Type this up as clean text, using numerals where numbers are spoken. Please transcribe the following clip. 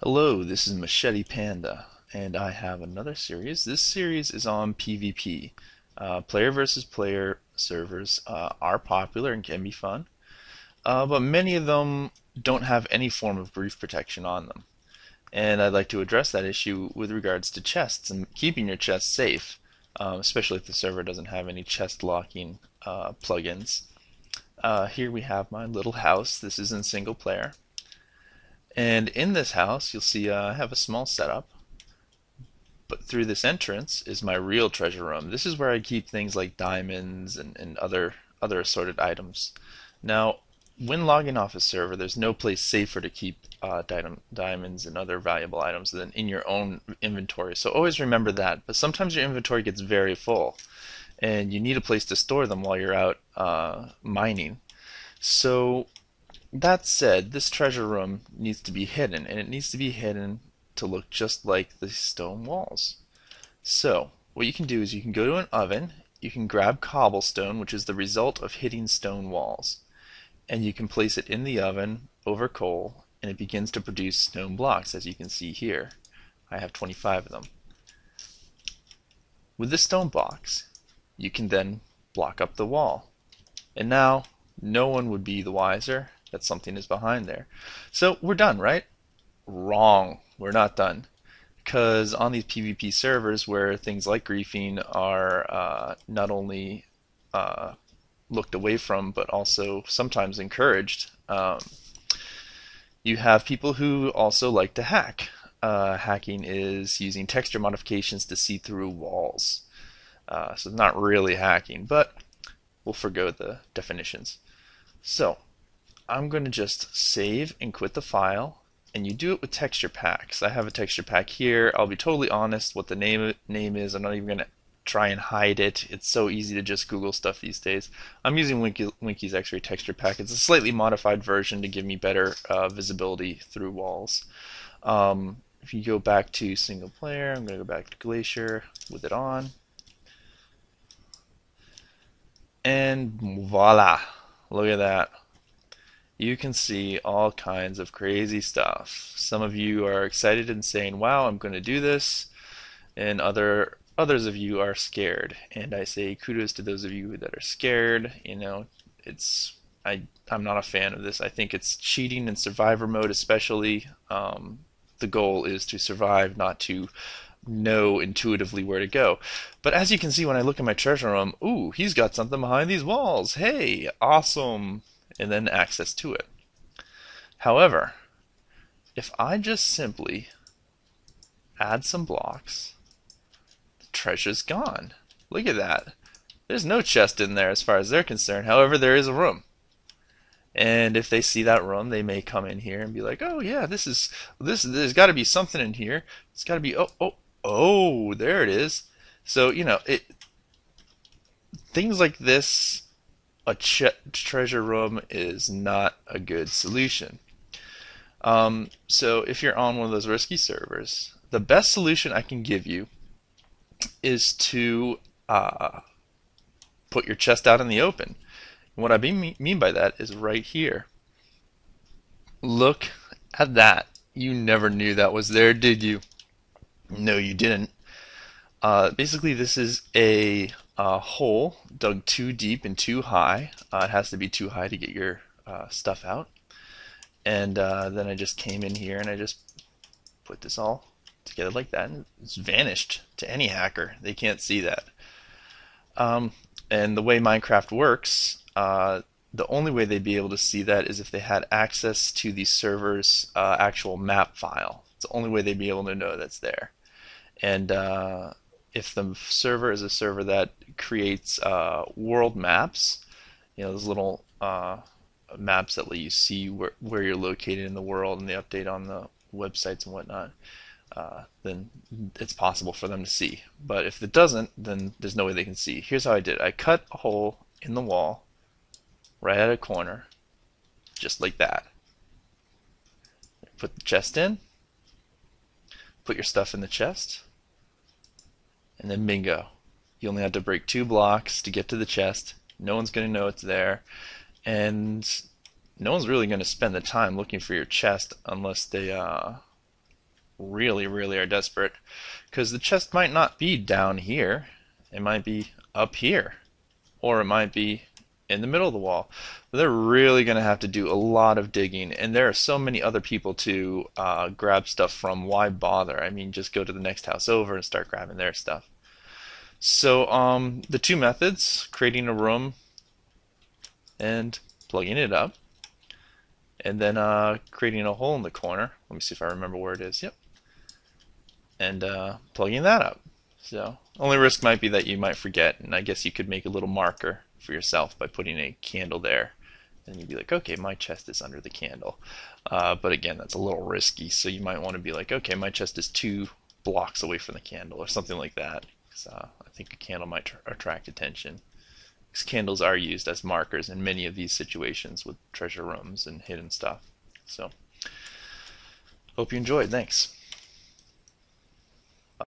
Hello, this is Machete Panda, and I have another series. This series is on PvP. Player versus player servers are popular and can be fun, but many of them don't have any form of brief protection on them. And I'd like to address that issue with regards to chests and keeping your chests safe, especially if the server doesn't have any chest locking plugins. Here we have my little house. This is in single player. And in this house, you'll see I have a small setup, but through this entrance is my real treasure room. This is where I keep things like diamonds and other assorted items. Now, when logging off a server, there's no place safer to keep diamonds and other valuable items than in your own inventory. So always remember that. But sometimes your inventory gets very full, and you need a place to store them while you're out mining. So that said, this treasure room needs to be hidden, and it needs to be hidden to look just like the stone walls. So, what you can do is you can go to an oven, you can grab cobblestone, which is the result of hitting stone walls, and you can place it in the oven over coal, and it begins to produce stone blocks, as you can see here. I have 25 of them. With the stone blocks, you can then block up the wall. And now, no one would be the wiser that something is behind there. So we're done, right? Wrong. We're not done. Because on these PvP servers where things like griefing are not only looked away from but also sometimes encouraged, you have people who also like to hack. Hacking is using texture modifications to see through walls. So not really hacking, but we'll forgo the definitions. So I'm going to just save and quit the file, and you do it with texture packs. I have a texture pack here. I'll be totally honest what the name is. I'm not even going to try and hide it. It's so easy to just Google stuff these days. I'm using Winky's xray texture pack. It's a slightly modified version to give me better visibility through walls. If you go back to single player, I'm going to go back to Glacier with it on. And voila! Look at that. You can see all kinds of crazy stuff. Some of you are excited and saying, wow, I'm going to do this, and others of you are scared. And I say kudos to those of you that are scared. You know, I'm not a fan of this. I think it's cheating in survivor mode especially. The goal is to survive, not to know intuitively where to go. But as you can see when I look at my treasure room, ooh, he's got something behind these walls. Hey, awesome. And then access to it. However, if I just simply add some blocks, the treasure's gone. Look at that. There's no chest in there as far as they're concerned. However, there is a room. And if they see that room, they may come in here and be like, "Oh yeah, this. There's got to be something in here. It's got to be. Oh, there it is." So things like this, a treasure room is not a good solution. So if you're on one of those risky servers, the best solution I can give you is to put your chest out in the open. And what I mean by that is right here. Look at that. You never knew that was there, did you? No, you didn't. Basically, this is a hole dug too deep and too high. It has to be too high to get your stuff out. And then I just came in here and I just put this all together like that, and it's vanished to any hacker. They can't see that. And the way Minecraft works, the only way they'd be able to see that is if they had access to the server's actual map file. It's the only way they'd be able to know that's there. And if the server is a server that creates world maps, those little maps that let you see where you're located in the world and they update on the websites and whatnot, then it's possible for them to see. But if it doesn't, then there's no way they can see. Here's how I did it. I cut a hole in the wall right at a corner, just like that. Put the chest in, put your stuff in the chest, and then bingo. You only have to break 2 blocks to get to the chest. No one's going to know it's there. And no one's really going to spend the time looking for your chest unless they really, really are desperate, because the chest might not be down here. It might be up here, or it might be in the middle of the wall. But they're really going to have to do a lot of digging, and there are so many other people to grab stuff from. Why bother? I mean, just go to the next house over and start grabbing their stuff. So the two methods, creating a room and plugging it up, and then creating a hole in the corner. Let me see if I remember where it is. Yep. And plugging that up. So only risk might be that you might forget, and I guess you could make a little marker for yourself by putting a candle there. And you'd be like, okay, my chest is under the candle. But again, that's a little risky, so you might want to be like, okay, my chest is 2 blocks away from the candle, or something like that. I think a candle might attract attention. Because candles are used as markers in many of these situations with treasure rooms and hidden stuff. So, hope you enjoyed. Thanks.